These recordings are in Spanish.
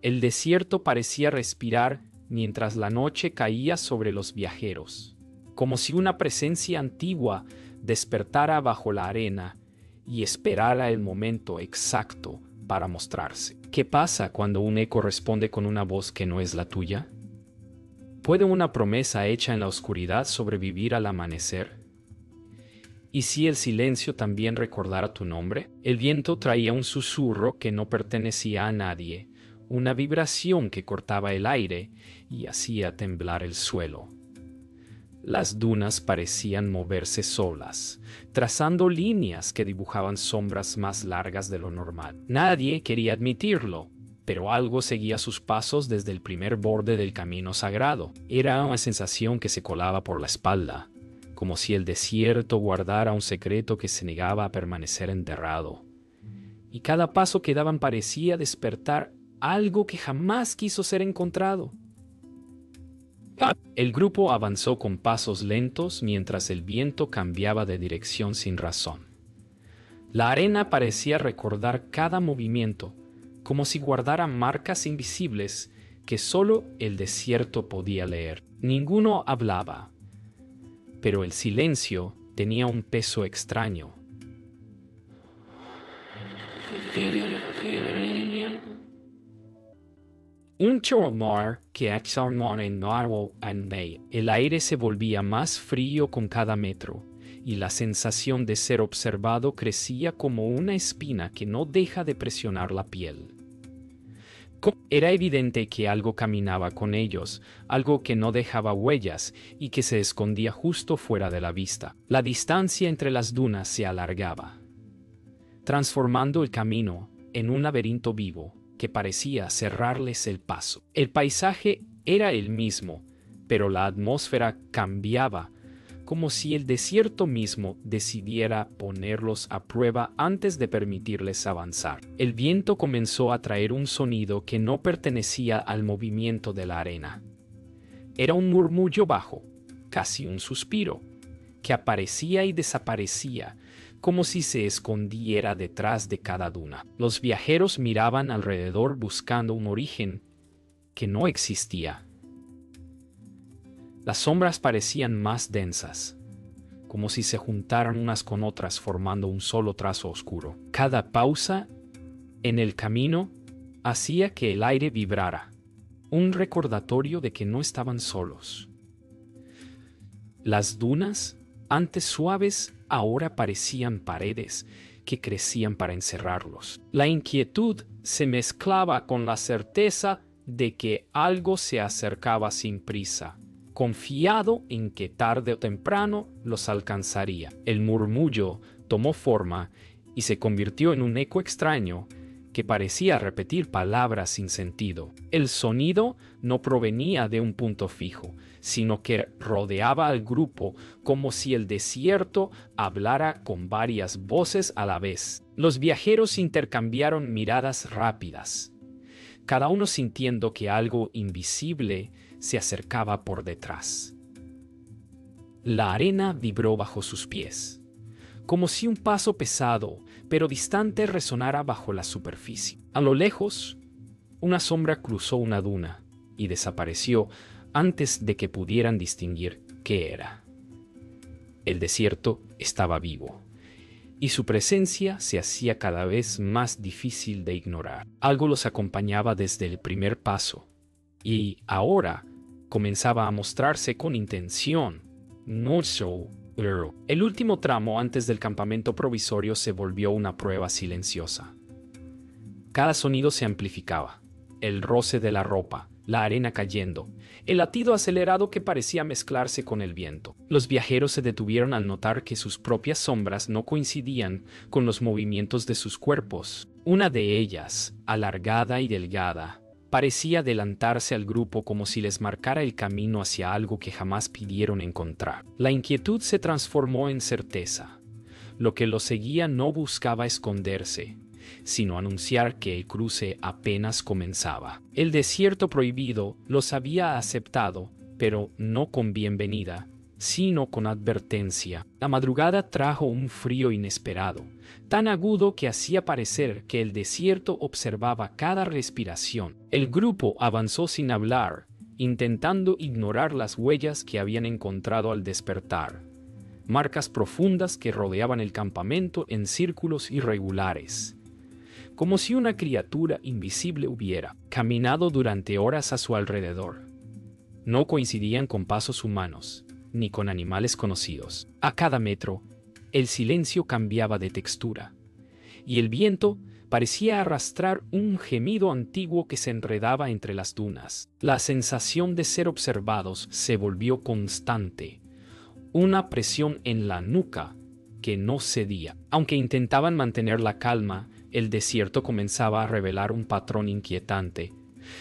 El desierto parecía respirar mientras la noche caía sobre los viajeros, como si una presencia antigua despertara bajo la arena y esperara el momento exacto para mostrarse. ¿Qué pasa cuando un eco responde con una voz que no es la tuya? ¿Puede una promesa hecha en la oscuridad sobrevivir al amanecer? ¿Y si el silencio también recordara tu nombre? El viento traía un susurro que no pertenecía a nadie, una vibración que cortaba el aire y hacía temblar el suelo. Las dunas parecían moverse solas, trazando líneas que dibujaban sombras más largas de lo normal. Nadie quería admitirlo, pero algo seguía sus pasos desde el primer borde del camino sagrado. Era una sensación que se colaba por la espalda, como si el desierto guardara un secreto que se negaba a permanecer enterrado. Y cada paso que daban parecía despertar algo que jamás quiso ser encontrado. El grupo avanzó con pasos lentos mientras el viento cambiaba de dirección sin razón. La arena parecía recordar cada movimiento, como si guardara marcas invisibles que solo el desierto podía leer. Ninguno hablaba, pero el silencio tenía un peso extraño. Un choromar que exhaló en nuevo andé. El aire se volvía más frío con cada metro, y la sensación de ser observado crecía como una espina que no deja de presionar la piel. Era evidente que algo caminaba con ellos, algo que no dejaba huellas y que se escondía justo fuera de la vista. La distancia entre las dunas se alargaba, transformando el camino en un laberinto vivo que parecía cerrarles el paso. El paisaje era el mismo, pero la atmósfera cambiaba, como si el desierto mismo decidiera ponerlos a prueba antes de permitirles avanzar. El viento comenzó a traer un sonido que no pertenecía al movimiento de la arena. Era un murmullo bajo, casi un suspiro, que aparecía y desaparecía, como si se escondiera detrás de cada duna. Los viajeros miraban alrededor buscando un origen que no existía. Las sombras parecían más densas, como si se juntaran unas con otras formando un solo trazo oscuro. Cada pausa en el camino hacía que el aire vibrara, un recordatorio de que no estaban solos. Las dunas, antes suaves, ahora parecían paredes que crecían para encerrarlos. La inquietud se mezclaba con la certeza de que algo se acercaba sin prisa, confiado en que tarde o temprano los alcanzaría. El murmullo tomó forma y se convirtió en un eco extraño que parecía repetir palabras sin sentido. El sonido no provenía de un punto fijo, sino que rodeaba al grupo como si el desierto hablara con varias voces a la vez. Los viajeros intercambiaron miradas rápidas, cada uno sintiendo que algo invisible se acercaba por detrás. La arena vibró bajo sus pies, como si un paso pesado pero distante resonara bajo la superficie. A lo lejos, una sombra cruzó una duna y desapareció antes de que pudieran distinguir qué era. El desierto estaba vivo, y su presencia se hacía cada vez más difícil de ignorar. Algo los acompañaba desde el primer paso, y ahora comenzaba a mostrarse con intención. El último tramo antes del campamento provisorio se volvió una prueba silenciosa. Cada sonido se amplificaba: el roce de la ropa, la arena cayendo, el latido acelerado que parecía mezclarse con el viento. Los viajeros se detuvieron al notar que sus propias sombras no coincidían con los movimientos de sus cuerpos. Una de ellas, alargada y delgada, parecía adelantarse al grupo como si les marcara el camino hacia algo que jamás pidieron encontrar. La inquietud se transformó en certeza. Lo que los seguía no buscaba esconderse, sino anunciar que el cruce apenas comenzaba. El desierto prohibido los había aceptado, pero no con bienvenida, sino con advertencia. La madrugada trajo un frío inesperado, tan agudo que hacía parecer que el desierto observaba cada respiración. El grupo avanzó sin hablar, intentando ignorar las huellas que habían encontrado al despertar. Marcas profundas que rodeaban el campamento en círculos irregulares, como si una criatura invisible hubiera caminado durante horas a su alrededor. No coincidían con pasos humanos, ni con animales conocidos. A cada metro, el silencio cambiaba de textura, y el viento parecía arrastrar un gemido antiguo que se enredaba entre las dunas. La sensación de ser observados se volvió constante, una presión en la nuca que no cedía. Aunque intentaban mantener la calma, el desierto comenzaba a revelar un patrón inquietante,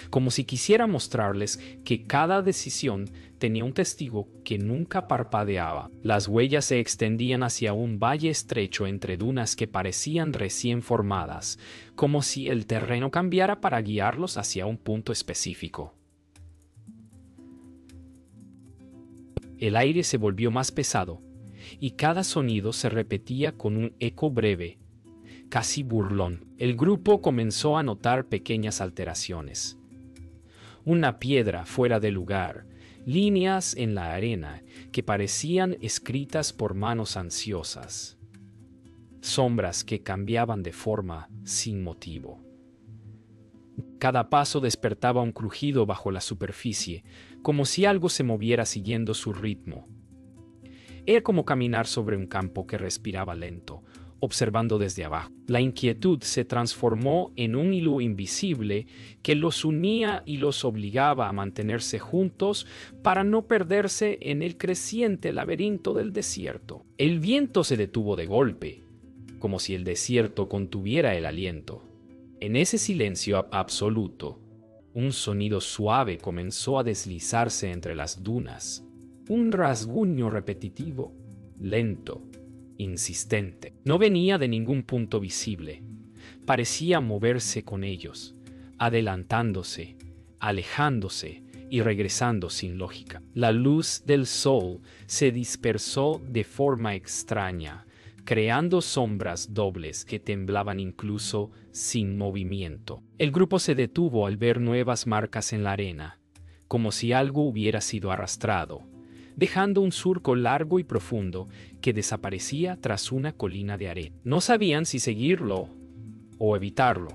como si quisiera mostrarles que cada decisión tenía un testigo que nunca parpadeaba. Las huellas se extendían hacia un valle estrecho entre dunas que parecían recién formadas, como si el terreno cambiara para guiarlos hacia un punto específico. El aire se volvió más pesado, y cada sonido se repetía con un eco breve, casi burlón. El grupo comenzó a notar pequeñas alteraciones. Una piedra fuera de lugar, líneas en la arena que parecían escritas por manos ansiosas, sombras que cambiaban de forma sin motivo. Cada paso despertaba un crujido bajo la superficie, como si algo se moviera siguiendo su ritmo. Era como caminar sobre un campo que respiraba lento, observando desde abajo. La inquietud se transformó en un hilo invisible que los unía y los obligaba a mantenerse juntos para no perderse en el creciente laberinto del desierto. El viento se detuvo de golpe, como si el desierto contuviera el aliento. En ese silencio absoluto, un sonido suave comenzó a deslizarse entre las dunas. Un rasguño repetitivo, lento, insistente. No venía de ningún punto visible. Parecía moverse con ellos, adelantándose, alejándose y regresando sin lógica. La luz del sol se dispersó de forma extraña, creando sombras dobles que temblaban incluso sin movimiento. El grupo se detuvo al ver nuevas marcas en la arena, como si algo hubiera sido arrastrado, dejando un surco largo y profundo que desaparecía tras una colina de arena. No sabían si seguirlo o evitarlo,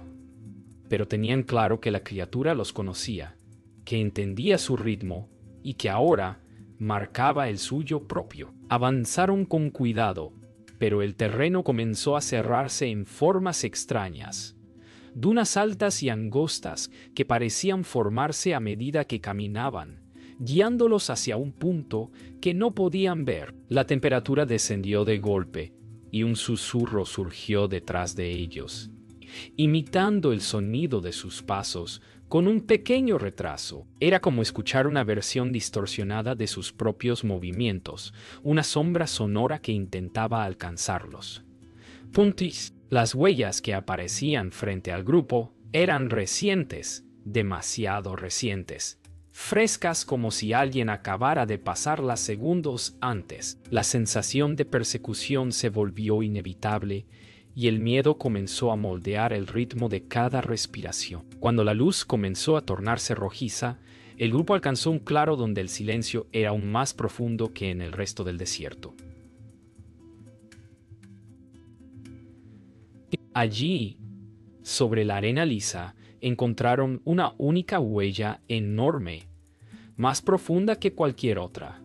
pero tenían claro que la criatura los conocía, que entendía su ritmo y que ahora marcaba el suyo propio. Avanzaron con cuidado, pero el terreno comenzó a cerrarse en formas extrañas. Dunas altas y angostas que parecían formarse a medida que caminaban, guiándolos hacia un punto que no podían ver. La temperatura descendió de golpe y un susurro surgió detrás de ellos, imitando el sonido de sus pasos con un pequeño retraso. Era como escuchar una versión distorsionada de sus propios movimientos, una sombra sonora que intentaba alcanzarlos. Puntis. Las huellas que aparecían frente al grupo eran recientes, demasiado recientes, frescas como si alguien acabara de pasarlas segundos antes. La sensación de persecución se volvió inevitable y el miedo comenzó a moldear el ritmo de cada respiración. Cuando la luz comenzó a tornarse rojiza, el grupo alcanzó un claro donde el silencio era aún más profundo que en el resto del desierto. Allí, sobre la arena lisa, encontraron una única huella enorme, más profunda que cualquier otra.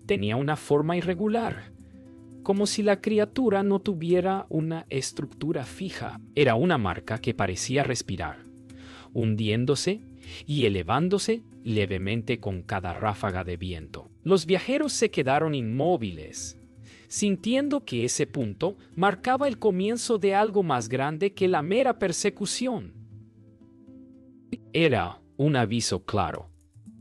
Tenía una forma irregular, como si la criatura no tuviera una estructura fija. Era una marca que parecía respirar, hundiéndose y elevándose levemente con cada ráfaga de viento. Los viajeros se quedaron inmóviles, sintiendo que ese punto marcaba el comienzo de algo más grande que la mera persecución. Era un aviso claro.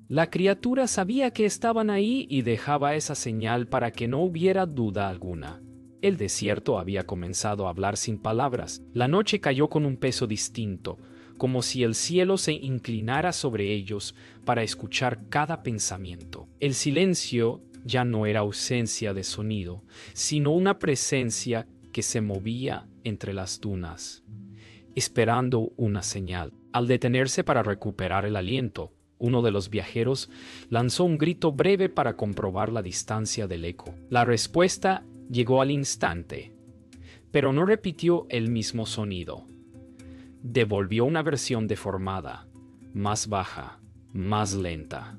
La criatura sabía que estaban ahí y dejaba esa señal para que no hubiera duda alguna. El desierto había comenzado a hablar sin palabras. La noche cayó con un peso distinto, como si el cielo se inclinara sobre ellos para escuchar cada pensamiento. El silencio ya no era ausencia de sonido, sino una presencia que se movía entre las dunas, esperando una señal. Al detenerse para recuperar el aliento, uno de los viajeros lanzó un grito breve para comprobar la distancia del eco. La respuesta llegó al instante, pero no repitió el mismo sonido. Devolvió una versión deformada, más baja, más lenta,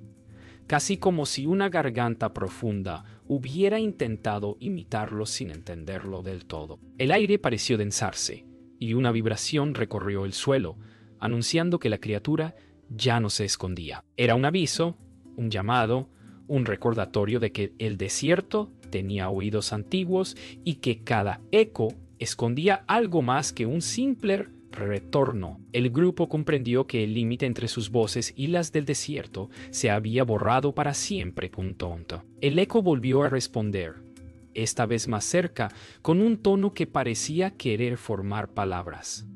casi como si una garganta profunda hubiera intentado imitarlo sin entenderlo del todo. El aire pareció densarse, y una vibración recorrió el suelo, anunciando que la criatura ya no se escondía. Era un aviso, un llamado, un recordatorio de que el desierto tenía oídos antiguos y que cada eco escondía algo más que un simple retorno. El grupo comprendió que el límite entre sus voces y las del desierto se había borrado para siempre. El eco volvió a responder, esta vez más cerca, con un tono que parecía querer formar palabras.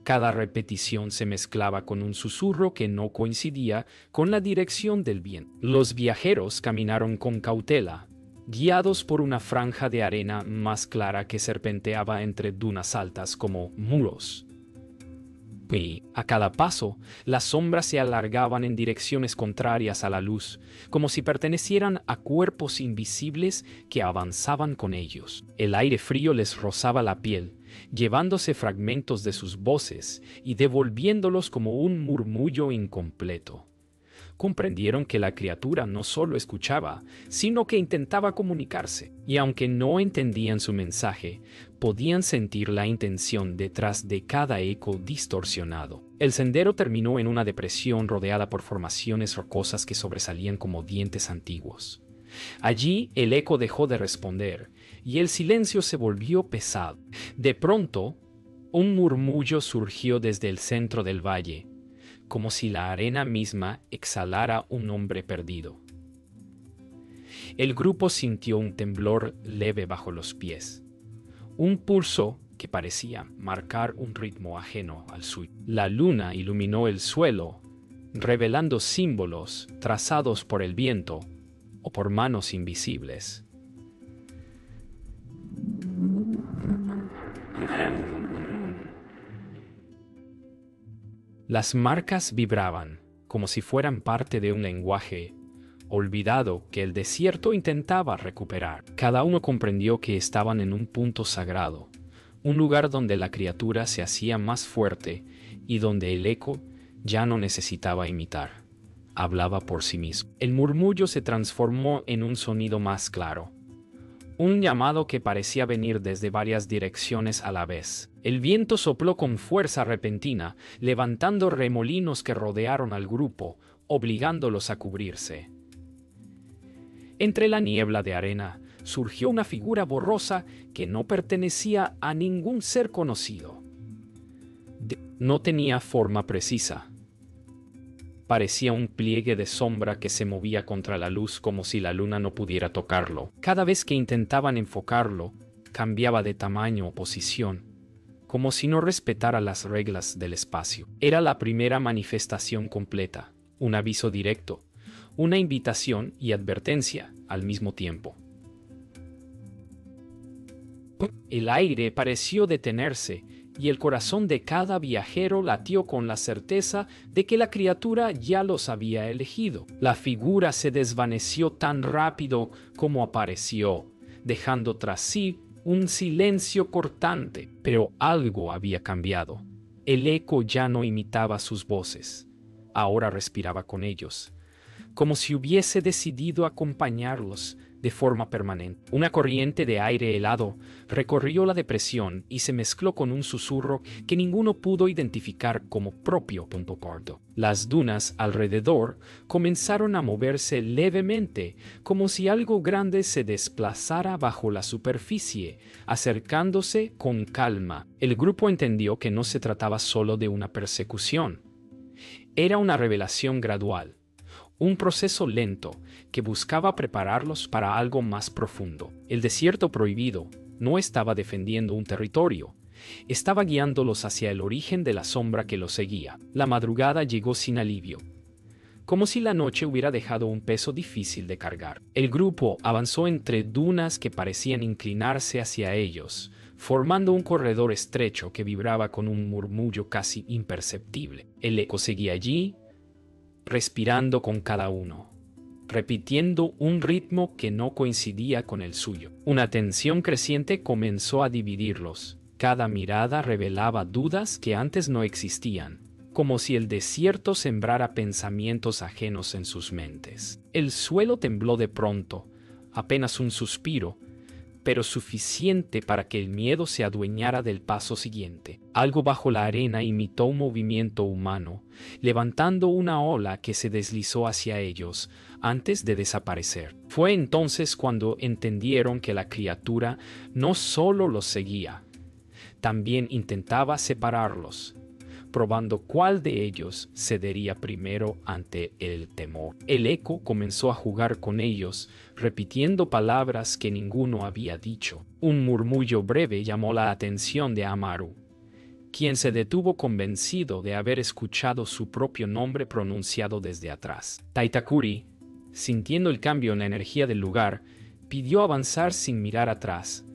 Cada repetición se mezclaba con un susurro que no coincidía con la dirección del viento. Los viajeros caminaron con cautela, guiados por una franja de arena más clara que serpenteaba entre dunas altas como muros. Y, a cada paso, las sombras se alargaban en direcciones contrarias a la luz, como si pertenecieran a cuerpos invisibles que avanzaban con ellos. El aire frío les rozaba la piel, llevándose fragmentos de sus voces y devolviéndolos como un murmullo incompleto. Comprendieron que la criatura no solo escuchaba, sino que intentaba comunicarse, y aunque no entendían su mensaje, podían sentir la intención detrás de cada eco distorsionado. El sendero terminó en una depresión rodeada por formaciones rocosas que sobresalían como dientes antiguos. Allí el eco dejó de responder, y el silencio se volvió pesado. De pronto, un murmullo surgió desde el centro del valle, como si la arena misma exhalara un nombre perdido. El grupo sintió un temblor leve bajo los pies, un pulso que parecía marcar un ritmo ajeno al suyo. La luna iluminó el suelo, revelando símbolos trazados por el viento o por manos invisibles. Las marcas vibraban, como si fueran parte de un lenguaje olvidado que el desierto intentaba recuperar. Cada uno comprendió que estaban en un punto sagrado, un lugar donde la criatura se hacía más fuerte y donde el eco ya no necesitaba imitar. Hablaba por sí mismo. El murmullo se transformó en un sonido más claro, un llamado que parecía venir desde varias direcciones a la vez. El viento sopló con fuerza repentina, levantando remolinos que rodearon al grupo, obligándolos a cubrirse. Entre la niebla de arena surgió una figura borrosa que no pertenecía a ningún ser conocido. No tenía forma precisa. Parecía un pliegue de sombra que se movía contra la luz como si la luna no pudiera tocarlo. Cada vez que intentaban enfocarlo, cambiaba de tamaño o posición, como si no respetara las reglas del espacio. Era la primera manifestación completa, un aviso directo, una invitación y advertencia al mismo tiempo. El aire pareció detenerse, y el corazón de cada viajero latió con la certeza de que la criatura ya los había elegido. La figura se desvaneció tan rápido como apareció, dejando tras sí un silencio cortante. Pero algo había cambiado. El eco ya no imitaba sus voces. Ahora respiraba con ellos, como si hubiese decidido acompañarlos de forma permanente. Una corriente de aire helado recorrió la depresión y se mezcló con un susurro que ninguno pudo identificar como propio. Las dunas alrededor comenzaron a moverse levemente, como si algo grande se desplazara bajo la superficie, acercándose con calma. El grupo entendió que no se trataba solo de una persecución. Era una revelación gradual, un proceso lento que buscaba prepararlos para algo más profundo. El desierto prohibido no estaba defendiendo un territorio, estaba guiándolos hacia el origen de la sombra que los seguía. La madrugada llegó sin alivio. como si la noche hubiera dejado un peso difícil de cargar. El grupo avanzó entre dunas que parecían inclinarse hacia ellos, formando un corredor estrecho que vibraba con un murmullo casi imperceptible. El eco seguía allí, respirando con cada uno, repitiendo un ritmo que no coincidía con el suyo. Una tensión creciente comenzó a dividirlos. Cada mirada revelaba dudas que antes no existían, como si el desierto sembrara pensamientos ajenos en sus mentes. El suelo tembló de pronto, apenas un suspiro, pero suficiente para que el miedo se adueñara del paso siguiente. Algo bajo la arena imitó un movimiento humano, levantando una ola que se deslizó hacia ellos antes de desaparecer. Fue entonces cuando entendieron que la criatura no solo los seguía, también intentaba separarlos, probando cuál de ellos cedería primero ante el temor. El eco comenzó a jugar con ellos, repitiendo palabras que ninguno había dicho. Un murmullo breve llamó la atención de Amaru, quien se detuvo convencido de haber escuchado su propio nombre pronunciado desde atrás. Taitakuri, sintiendo el cambio en la energía del lugar, pidió avanzar sin mirar atrás,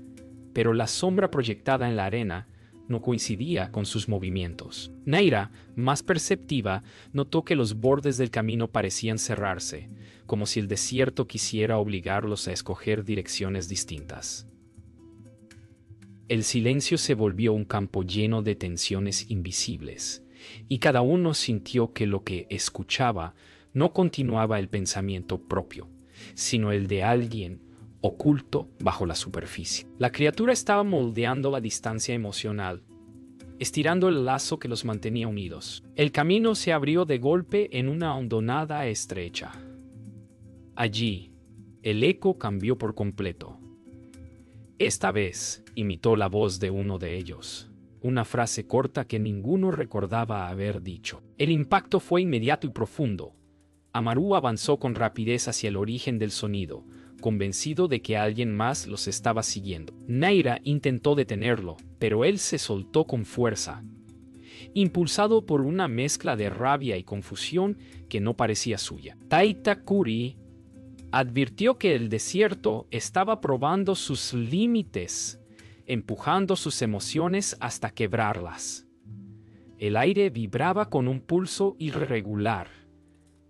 pero la sombra proyectada en la arena no coincidía con sus movimientos. Naira, más perceptiva, notó que los bordes del camino parecían cerrarse, como si el desierto quisiera obligarlos a escoger direcciones distintas. El silencio se volvió un campo lleno de tensiones invisibles, y cada uno sintió que lo que escuchaba no continuaba el pensamiento propio, sino el de alguien oculto bajo la superficie. La criatura estaba moldeando la distancia emocional, estirando el lazo que los mantenía unidos. El camino se abrió de golpe en una hondonada estrecha. Allí, el eco cambió por completo. Esta vez, imitó la voz de uno de ellos, una frase corta que ninguno recordaba haber dicho. El impacto fue inmediato y profundo. Amaru avanzó con rapidez hacia el origen del sonido, convencido de que alguien más los estaba siguiendo. Naira intentó detenerlo, pero él se soltó con fuerza, impulsado por una mezcla de rabia y confusión que no parecía suya. Taitakuri advirtió que el desierto estaba probando sus límites, empujando sus emociones hasta quebrarlas. El aire vibraba con un pulso irregular,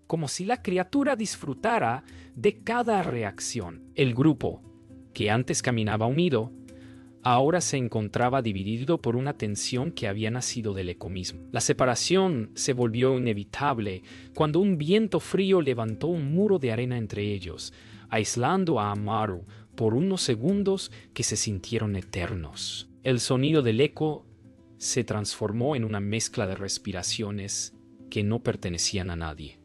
como si la criatura disfrutara de cada reacción. El grupo, que antes caminaba unido, ahora se encontraba dividido por una tensión que había nacido del eco mismo. La separación se volvió inevitable cuando un viento frío levantó un muro de arena entre ellos, aislando a Amaru por unos segundos que se sintieron eternos. El sonido del eco se transformó en una mezcla de respiraciones que no pertenecían a nadie.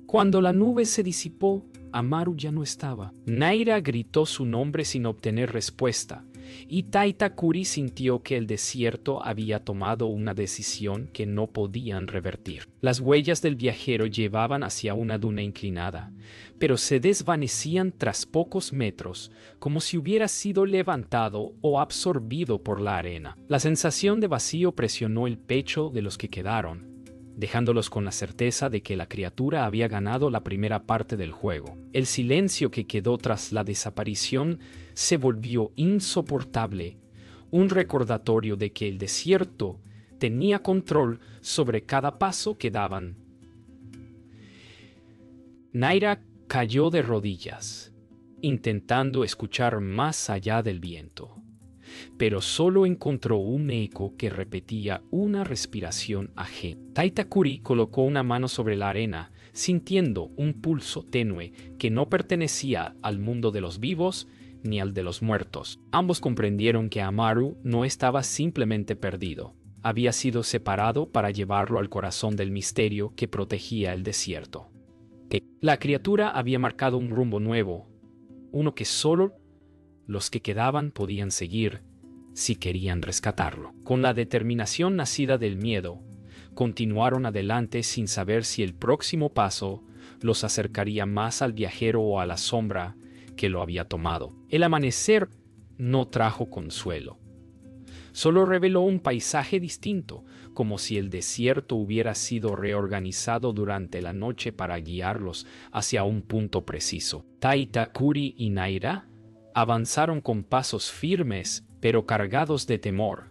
Cuando la nube se disipó, Amaru ya no estaba. Naira gritó su nombre sin obtener respuesta, y Taitakuri sintió que el desierto había tomado una decisión que no podían revertir. Las huellas del viajero llevaban hacia una duna inclinada, pero se desvanecían tras pocos metros, como si hubiera sido levantado o absorbido por la arena. La sensación de vacío presionó el pecho de los que quedaron, dejándolos con la certeza de que la criatura había ganado la primera parte del juego. El silencio que quedó tras la desaparición se volvió insoportable, un recordatorio de que el desierto tenía control sobre cada paso que daban. Naira cayó de rodillas, intentando escuchar más allá del viento, pero solo encontró un eco que repetía una respiración ajena. Taitakuri colocó una mano sobre la arena, sintiendo un pulso tenue que no pertenecía al mundo de los vivos ni al de los muertos. Ambos comprendieron que Amaru no estaba simplemente perdido. Había sido separado para llevarlo al corazón del misterio que protegía el desierto. La criatura había marcado un rumbo nuevo, uno que solo los que quedaban podían seguir si querían rescatarlo. Con la determinación nacida del miedo, continuaron adelante sin saber si el próximo paso los acercaría más al viajero o a la sombra que lo había tomado. El amanecer no trajo consuelo. Solo reveló un paisaje distinto, como si el desierto hubiera sido reorganizado durante la noche para guiarlos hacia un punto preciso. Taita, Kuri y Naira avanzaron con pasos firmes, pero cargados de temor,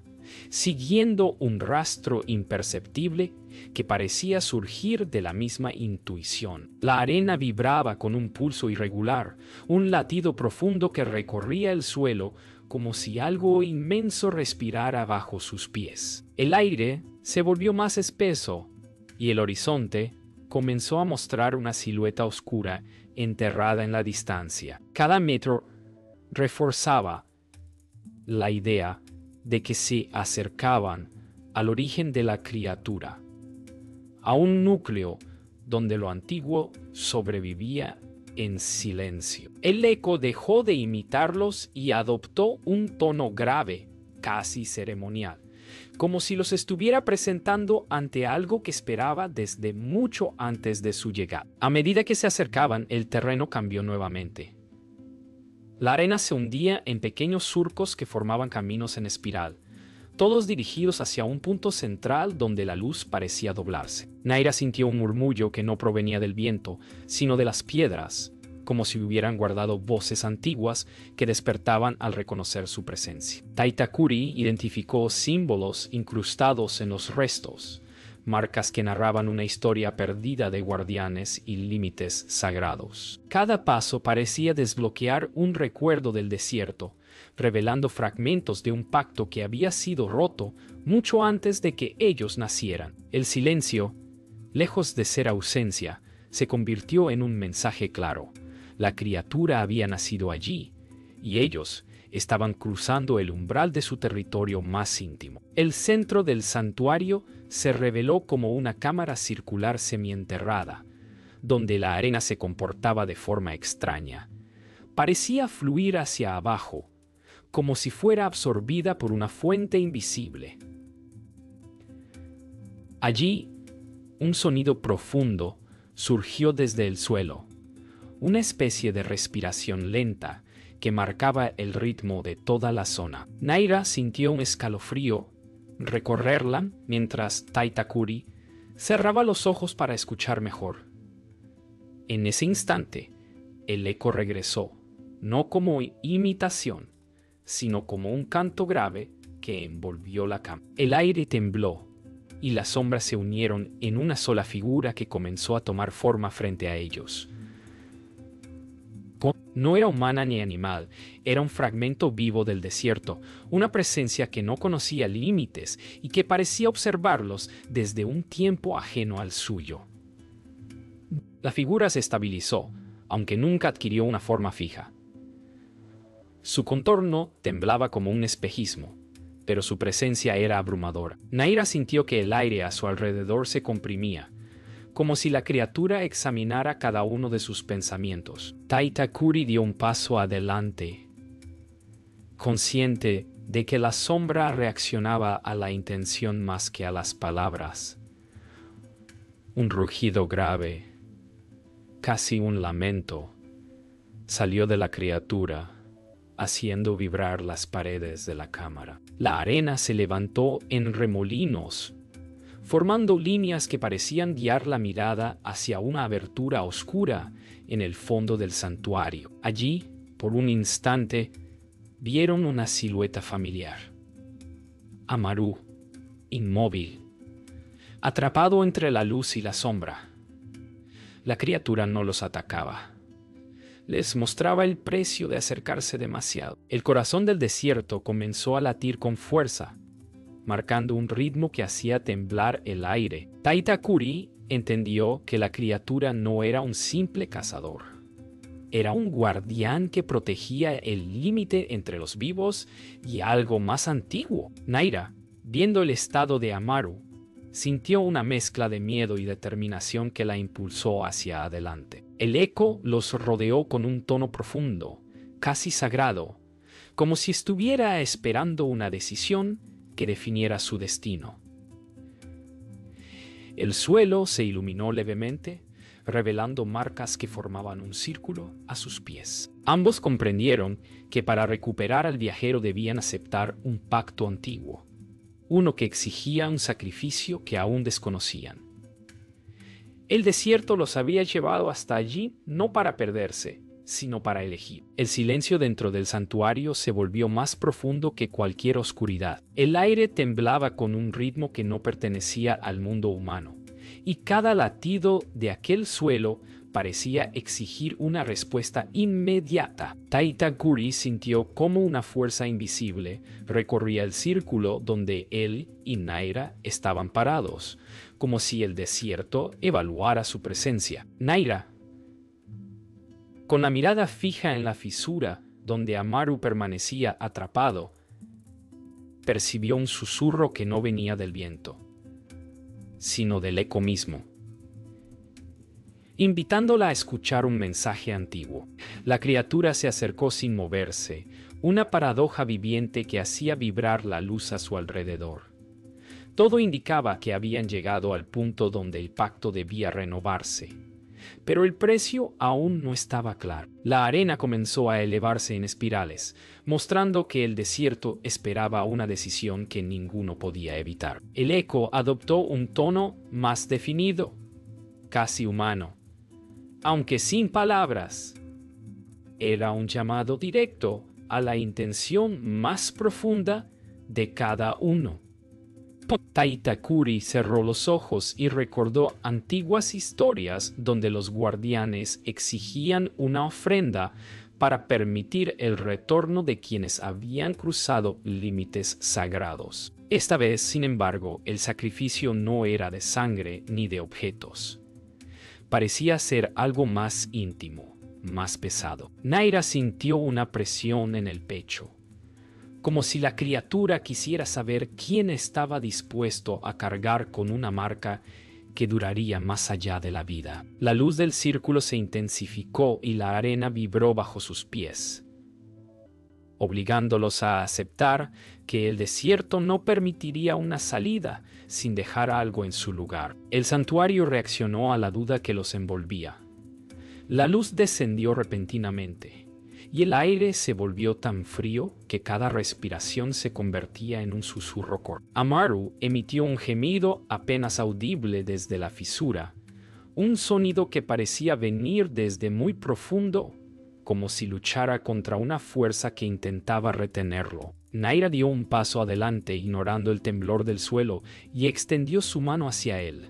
siguiendo un rastro imperceptible que parecía surgir de la misma intuición. La arena vibraba con un pulso irregular, un latido profundo que recorría el suelo como si algo inmenso respirara bajo sus pies. El aire se volvió más espeso y el horizonte comenzó a mostrar una silueta oscura enterrada en la distancia. Cada metro reforzaba la idea de que se acercaban al origen de la criatura, a un núcleo donde lo antiguo sobrevivía en silencio. El eco dejó de imitarlos y adoptó un tono grave, casi ceremonial, como si los estuviera presentando ante algo que esperaba desde mucho antes de su llegada. A medida que se acercaban, el terreno cambió nuevamente. La arena se hundía en pequeños surcos que formaban caminos en espiral, todos dirigidos hacia un punto central donde la luz parecía doblarse. Naira sintió un murmullo que no provenía del viento, sino de las piedras, como si hubieran guardado voces antiguas que despertaban al reconocer su presencia. Taita Kuri identificó símbolos incrustados en los restos, marcas que narraban una historia perdida de guardianes y límites sagrados. Cada paso parecía desbloquear un recuerdo del desierto, revelando fragmentos de un pacto que había sido roto mucho antes de que ellos nacieran. El silencio, lejos de ser ausencia, se convirtió en un mensaje claro. La criatura había nacido allí, y ellos estaban cruzando el umbral de su territorio más íntimo. El centro del santuario se reveló como una cámara circular semienterrada, donde la arena se comportaba de forma extraña. Parecía fluir hacia abajo, como si fuera absorbida por una fuente invisible. Allí, un sonido profundo surgió desde el suelo, una especie de respiración lenta que marcaba el ritmo de toda la zona. Naira sintió un escalofrío recorrerla mientras Taita Kuri cerraba los ojos para escuchar mejor. En ese instante, el eco regresó, no como imitación, sino como un canto grave que envolvió la cama. El aire tembló y las sombras se unieron en una sola figura que comenzó a tomar forma frente a ellos. No era humana ni animal, era un fragmento vivo del desierto, una presencia que no conocía límites y que parecía observarlos desde un tiempo ajeno al suyo. La figura se estabilizó, aunque nunca adquirió una forma fija. Su contorno temblaba como un espejismo, pero su presencia era abrumadora. Naira sintió que el aire a su alrededor se comprimía, como si la criatura examinara cada uno de sus pensamientos. Taita Kuri dio un paso adelante, consciente de que la sombra reaccionaba a la intención más que a las palabras. Un rugido grave, casi un lamento, salió de la criatura, haciendo vibrar las paredes de la cámara. La arena se levantó en remolinos, formando líneas que parecían guiar la mirada hacia una abertura oscura en el fondo del santuario. Allí, por un instante, vieron una silueta familiar. Amaru, inmóvil, atrapado entre la luz y la sombra. La criatura no los atacaba. Les mostraba el precio de acercarse demasiado. El corazón del desierto comenzó a latir con fuerza, marcando un ritmo que hacía temblar el aire. Taita Kuri entendió que la criatura no era un simple cazador. Era un guardián que protegía el límite entre los vivos y algo más antiguo. Naira, viendo el estado de Amaru, sintió una mezcla de miedo y determinación que la impulsó hacia adelante. El eco los rodeó con un tono profundo, casi sagrado, como si estuviera esperando una decisión que definiera su destino. El suelo se iluminó levemente, revelando marcas que formaban un círculo a sus pies. Ambos comprendieron que para recuperar al viajero debían aceptar un pacto antiguo, uno que exigía un sacrificio que aún desconocían. El desierto los había llevado hasta allí no para perderse, sino para elegir. El silencio dentro del santuario se volvió más profundo que cualquier oscuridad. El aire temblaba con un ritmo que no pertenecía al mundo humano, y cada latido de aquel suelo parecía exigir una respuesta inmediata. Taitakuri sintió como una fuerza invisible recorría el círculo donde él y Naira estaban parados, como si el desierto evaluara su presencia. Naira, con la mirada fija en la fisura donde Amaru permanecía atrapado, percibió un susurro que no venía del viento, sino del eco mismo, invitándola a escuchar un mensaje antiguo. La criatura se acercó sin moverse, una paradoja viviente que hacía vibrar la luz a su alrededor. Todo indicaba que habían llegado al punto donde el pacto debía renovarse. Pero el precio aún no estaba claro. La arena comenzó a elevarse en espirales, mostrando que el desierto esperaba una decisión que ninguno podía evitar. El eco adoptó un tono más definido, casi humano, aunque sin palabras. Era un llamado directo a la intención más profunda de cada uno. Taitakuri cerró los ojos y recordó antiguas historias donde los guardianes exigían una ofrenda para permitir el retorno de quienes habían cruzado límites sagrados. Esta vez, sin embargo, el sacrificio no era de sangre ni de objetos. Parecía ser algo más íntimo, más pesado. Naira sintió una presión en el pecho, como si la criatura quisiera saber quién estaba dispuesto a cargar con una marca que duraría más allá de la vida. La luz del círculo se intensificó y la arena vibró bajo sus pies, obligándolos a aceptar que el desierto no permitiría una salida sin dejar algo en su lugar. El santuario reaccionó a la duda que los envolvía. La luz descendió repentinamente, y el aire se volvió tan frío que cada respiración se convertía en un susurro corto. Amaru emitió un gemido apenas audible desde la fisura, un sonido que parecía venir desde muy profundo, como si luchara contra una fuerza que intentaba retenerlo. Naira dio un paso adelante ignorando el temblor del suelo y extendió su mano hacia él.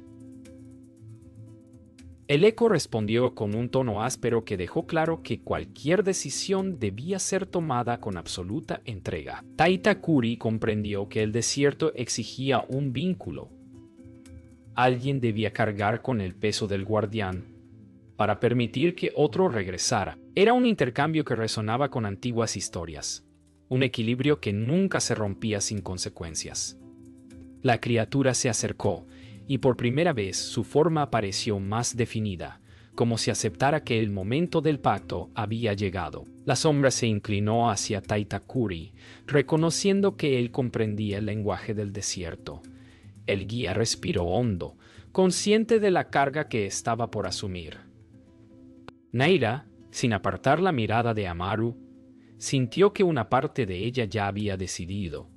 El eco respondió con un tono áspero que dejó claro que cualquier decisión debía ser tomada con absoluta entrega. Taitakuri comprendió que el desierto exigía un vínculo. Alguien debía cargar con el peso del guardián para permitir que otro regresara. Era un intercambio que resonaba con antiguas historias, un equilibrio que nunca se rompía sin consecuencias. La criatura se acercó, y por primera vez su forma pareció más definida, como si aceptara que el momento del pacto había llegado. La sombra se inclinó hacia Taitakuri, reconociendo que él comprendía el lenguaje del desierto. El guía respiró hondo, consciente de la carga que estaba por asumir. Naira, sin apartar la mirada de Amaru, sintió que una parte de ella ya había decidido.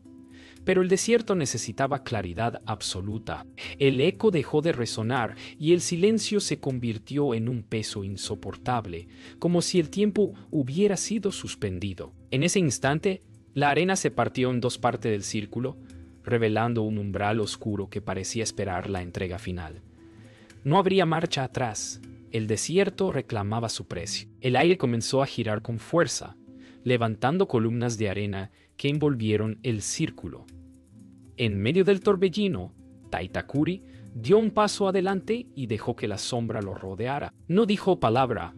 Pero el desierto necesitaba claridad absoluta. El eco dejó de resonar y el silencio se convirtió en un peso insoportable, como si el tiempo hubiera sido suspendido. En ese instante, la arena se partió en dos partes del círculo, revelando un umbral oscuro que parecía esperar la entrega final. No habría marcha atrás. El desierto reclamaba su precio. El aire comenzó a girar con fuerza, levantando columnas de arena que envolvieron el círculo. En medio del torbellino, Taitakuri dio un paso adelante y dejó que la sombra lo rodeara. No dijo palabra,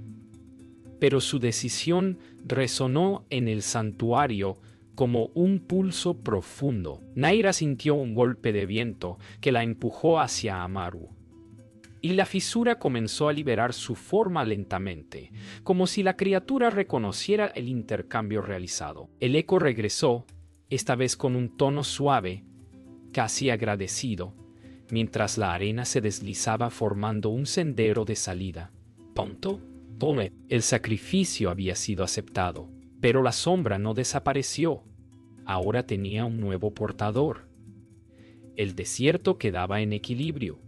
pero su decisión resonó en el santuario como un pulso profundo. Naira sintió un golpe de viento que la empujó hacia Amaru, y la fisura comenzó a liberar su forma lentamente, como si la criatura reconociera el intercambio realizado. El eco regresó, esta vez con un tono suave, casi agradecido, mientras la arena se deslizaba formando un sendero de salida. Pronto, el sacrificio había sido aceptado, pero la sombra no desapareció. Ahora tenía un nuevo portador. El desierto quedaba en equilibrio,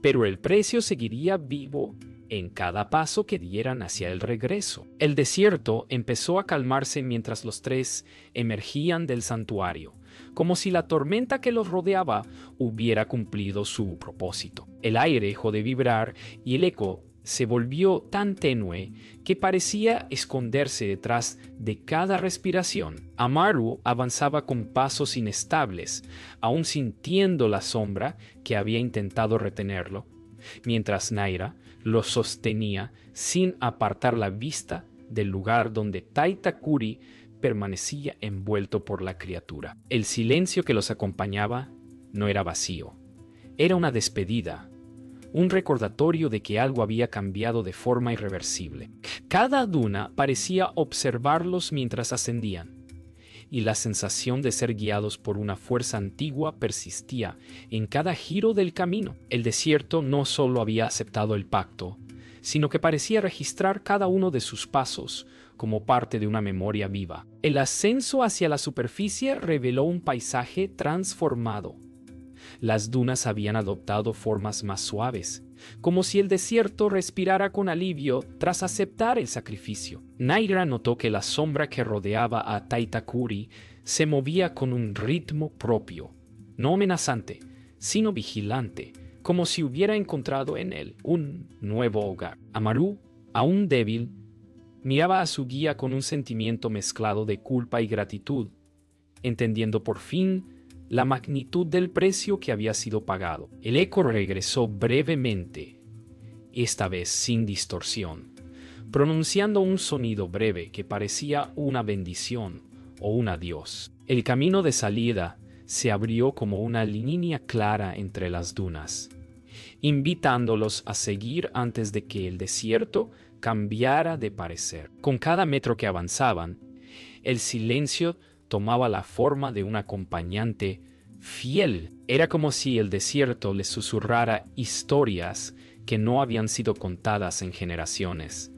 pero el precio seguiría vivo en cada paso que dieran hacia el regreso. El desierto empezó a calmarse mientras los tres emergían del santuario, como si la tormenta que los rodeaba hubiera cumplido su propósito. El aire dejó de vibrar y el eco se volvió tan tenue que parecía esconderse detrás de cada respiración. Amaru avanzaba con pasos inestables, aún sintiendo la sombra que había intentado retenerlo, mientras Naira lo sostenía sin apartar la vista del lugar donde Taitakuri permanecía envuelto por la criatura. El silencio que los acompañaba no era vacío, era una despedida, un recordatorio de que algo había cambiado de forma irreversible. Cada duna parecía observarlos mientras ascendían, y la sensación de ser guiados por una fuerza antigua persistía en cada giro del camino. El desierto no solo había aceptado el pacto, sino que parecía registrar cada uno de sus pasos como parte de una memoria viva. El ascenso hacia la superficie reveló un paisaje transformado. Las dunas habían adoptado formas más suaves, como si el desierto respirara con alivio tras aceptar el sacrificio. Naira notó que la sombra que rodeaba a Taitakuri se movía con un ritmo propio, no amenazante, sino vigilante, como si hubiera encontrado en él un nuevo hogar. Amaru, aún débil, miraba a su guía con un sentimiento mezclado de culpa y gratitud, entendiendo por fin la magnitud del precio que había sido pagado. El eco regresó brevemente, esta vez sin distorsión, pronunciando un sonido breve que parecía una bendición o un adiós. El camino de salida se abrió como una línea clara entre las dunas, invitándolos a seguir antes de que el desierto cambiara de parecer. Con cada metro que avanzaban, el silencio tomaba la forma de un acompañante fiel. Era como si el desierto les susurrara historias que no habían sido contadas en generaciones,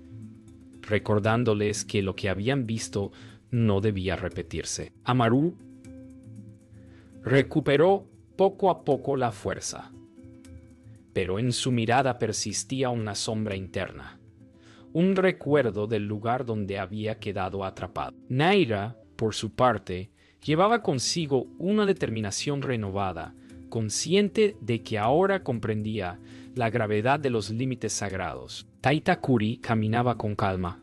recordándoles que lo que habían visto no debía repetirse. Amaru recuperó poco a poco la fuerza, pero en su mirada persistía una sombra interna, un recuerdo del lugar donde había quedado atrapado. Naira, por su parte, llevaba consigo una determinación renovada, consciente de que ahora comprendía la gravedad de los límites sagrados. Taitakuri caminaba con calma,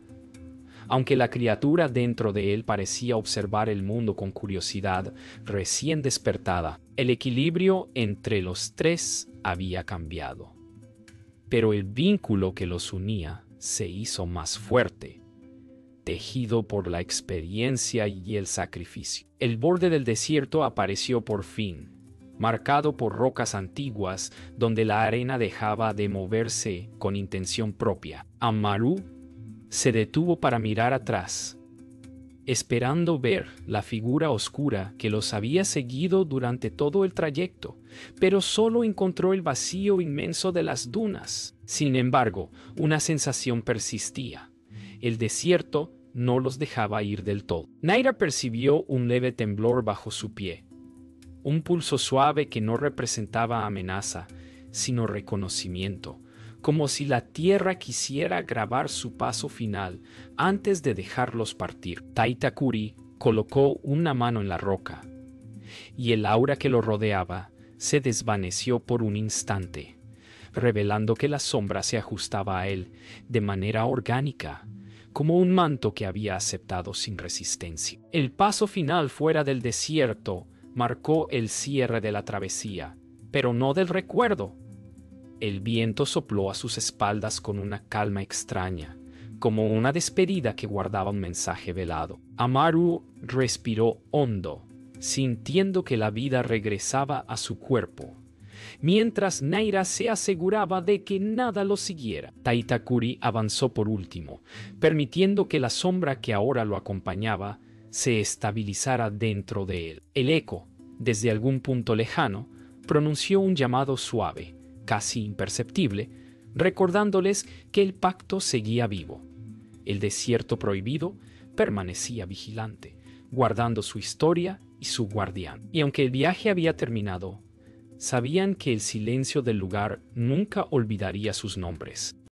aunque la criatura dentro de él parecía observar el mundo con curiosidad recién despertada. El equilibrio entre los tres había cambiado, pero el vínculo que los unía se hizo más fuerte, tejido por la experiencia y el sacrificio. El borde del desierto apareció por fin, marcado por rocas antiguas donde la arena dejaba de moverse con intención propia. Amaru se detuvo para mirar atrás, esperando ver la figura oscura que los había seguido durante todo el trayecto, pero solo encontró el vacío inmenso de las dunas. Sin embargo, una sensación persistía. El desierto no los dejaba ir del todo. Naira percibió un leve temblor bajo su pie, un pulso suave que no representaba amenaza, sino reconocimiento, como si la tierra quisiera grabar su paso final antes de dejarlos partir. Taitakuri colocó una mano en la roca, y el aura que lo rodeaba se desvaneció por un instante, revelando que la sombra se ajustaba a él de manera orgánica, como un manto que había aceptado sin resistencia. El paso final fuera del desierto marcó el cierre de la travesía, pero no del recuerdo. El viento sopló a sus espaldas con una calma extraña, como una despedida que guardaba un mensaje velado. Amaru respiró hondo, sintiendo que la vida regresaba a su cuerpo, mientras Naira se aseguraba de que nada lo siguiera. Taitakuri avanzó por último, permitiendo que la sombra que ahora lo acompañaba se estabilizara dentro de él. El eco, desde algún punto lejano, pronunció un llamado suave, casi imperceptible, recordándoles que el pacto seguía vivo. El desierto prohibido permanecía vigilante, guardando su historia y su guardián. Y aunque el viaje había terminado, sabían que el silencio del lugar nunca olvidaría sus nombres.